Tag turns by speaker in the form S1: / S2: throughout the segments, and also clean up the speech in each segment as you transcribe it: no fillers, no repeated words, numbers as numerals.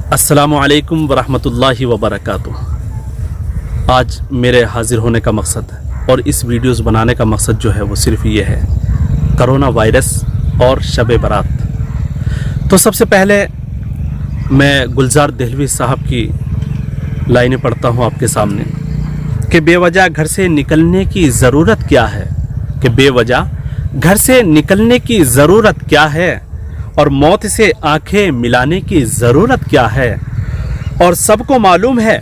S1: अस्सलामुअलैकुम वरहमतुल्लाहि वबरकातुह। आज मेरे हाज़िर होने का मकसद और इस वीडियोज़ बनाने का मकसद जो है वो सिर्फ ये है, करोना वायरस और शब बारात। तो सबसे पहले मैं गुलजार दहलवी साहब की लाइनें पढ़ता हूँ आपके सामने कि बेवजह घर से निकलने की ज़रूरत क्या है, कि बेवजह घर से निकलने की ज़रूरत क्या है, और मौत से आंखें मिलाने की ज़रूरत क्या है। और सबको मालूम है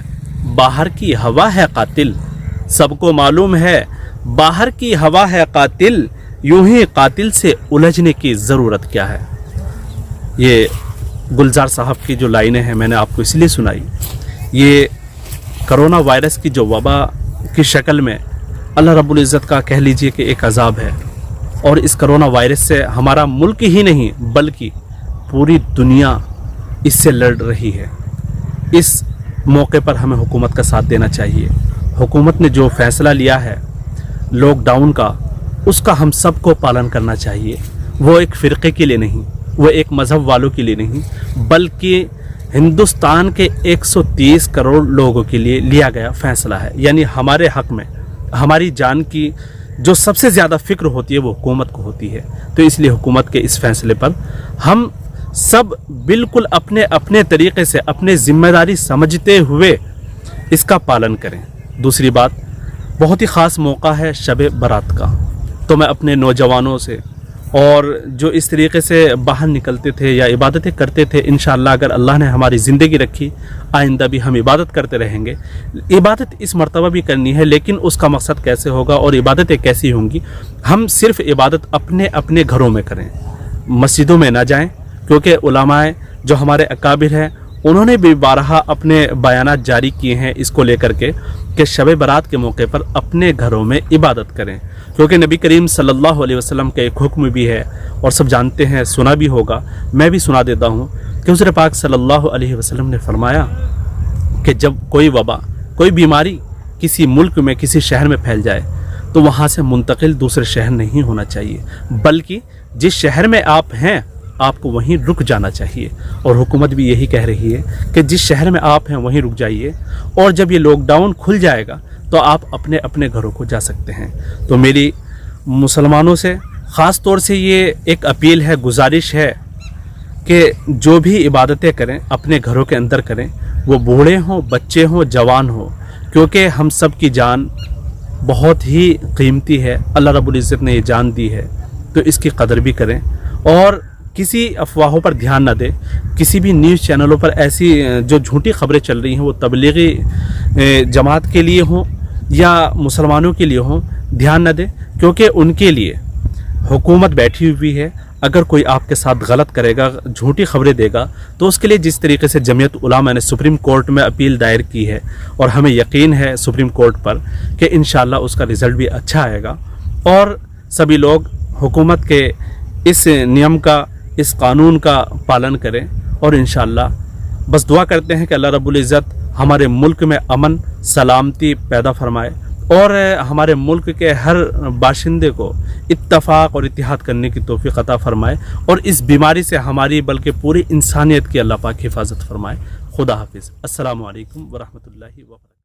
S1: बाहर की हवा है कातिल, सबको मालूम है बाहर की हवा है कातिल, यूं ही कातिल से उलझने की ज़रूरत क्या है। ये गुलजार साहब की जो लाइनें हैं मैंने आपको इसलिए सुनाई, ये करोना वायरस की जो वबा की शक्ल में अल्लाह रब्बुल इज़्ज़त का कह लीजिए कि एक अज़ाब है। और इस करोना वायरस से हमारा मुल्क ही नहीं बल्कि पूरी दुनिया इससे लड़ रही है। इस मौके पर हमें हुकूमत का साथ देना चाहिए। हुकूमत ने जो फ़ैसला लिया है लॉकडाउन का, उसका हम सबको पालन करना चाहिए। वो एक फ़िरक़े के लिए नहीं, वो एक मज़हब वालों के लिए नहीं, बल्कि हिंदुस्तान के 130 करोड़ लोगों के लिए लिया गया फ़ैसला है। यानी हमारे हक़ में हमारी जान की जो सबसे ज़्यादा फ़िक्र होती है वो हुकूमत को होती है। तो इसलिए हुकूमत के इस फ़ैसले पर हम सब बिल्कुल अपने अपने तरीक़े से अपने ज़िम्मेदारी समझते हुए इसका पालन करें। दूसरी बात, बहुत ही ख़ास मौका है शब बारात का, तो मैं अपने नौजवानों से और जो इस तरीक़े से बाहर निकलते थे या इबादतें करते थे, इंशाअल्लाह अगर अल्लाह ने हमारी ज़िंदगी रखी आइंदा भी हम इबादत करते रहेंगे। इबादत इस मर्तबा भी करनी है, लेकिन उसका मकसद कैसे होगा और इबादतें कैसी होंगी। हम सिर्फ़ इबादत अपने अपने घरों में करें, मस्जिदों में ना जाएं, क्योंकि उलमाए जो हमारे अकाबिर हैं उन्होंने भी बारहा अपने बयानात जारी किए हैं इसको लेकर के कि शब बारात के मौके पर अपने घरों में इबादत करें। क्योंकि नबी करीम सल्लल्लाहु अलैहि वसल्लम का एक हुक्म भी है और सब जानते हैं, सुना भी होगा, मैं भी सुना देता हूँ कि हुज़ूर पाक सल्लल्लाहु अलैहि वसल्लम ने फरमाया कि जब कोई वबा, कोई बीमारी किसी मुल्क में, किसी शहर में फैल जाए तो वहाँ से मुंतकिल दूसरे शहर नहीं होना चाहिए, बल्कि जिस शहर में आप हैं आपको वहीं रुक जाना चाहिए। और हुकूमत भी यही कह रही है कि जिस शहर में आप हैं वहीं रुक जाइए, और जब ये लॉकडाउन खुल जाएगा तो आप अपने अपने घरों को जा सकते हैं। तो मेरी मुसलमानों से ख़ास तौर से ये एक अपील है, गुजारिश है कि जो भी इबादतें करें अपने घरों के अंदर करें, वो बूढ़े हों, बच्चे हों, जवान हों, क्योंकि हम सब की जान बहुत ही कीमती है। अल्लाह रब्बुल इज़्ज़त ने ये जान दी है तो इसकी कदर भी करें और किसी अफवाहों पर ध्यान न दें। किसी भी न्यूज़ चैनलों पर ऐसी जो झूठी खबरें चल रही हैं वो तबलीगी जमात के लिए हों या मुसलमानों के लिए हों, ध्यान न दें, क्योंकि उनके लिए हुकूमत बैठी हुई है। अगर कोई आपके साथ गलत करेगा, झूठी खबरें देगा, तो उसके लिए जिस तरीके से जमीयत उलमा ने सुप्रीम कोर्ट में अपील दायर की है और हमें यकीन है सुप्रीम कोर्ट पर कि इंशाअल्लाह उसका रिज़ल्ट भी अच्छा आएगा और सभी लोग हुकूमत के इस नियम का, इस कानून का पालन करें। और इंशाअल्लाह बस दुआ करते हैं कि अल्लाह रब्बुल इज़्ज़त हमारे मुल्क में अमन सलामती पैदा फरमाए और हमारे मुल्क के हर बाशिंदे को इत्तफ़ाक़ और इत्तिहाद करने की तौफ़ीक़ अता फरमाए और इस बीमारी से हमारी बल्कि पूरी इंसानियत की अल्लाह पाक हिफाजत फरमाए। खुदा हाफिज़। अस्सलामु अलैकुम वरहमतुल्लाहि वबरकातुहू।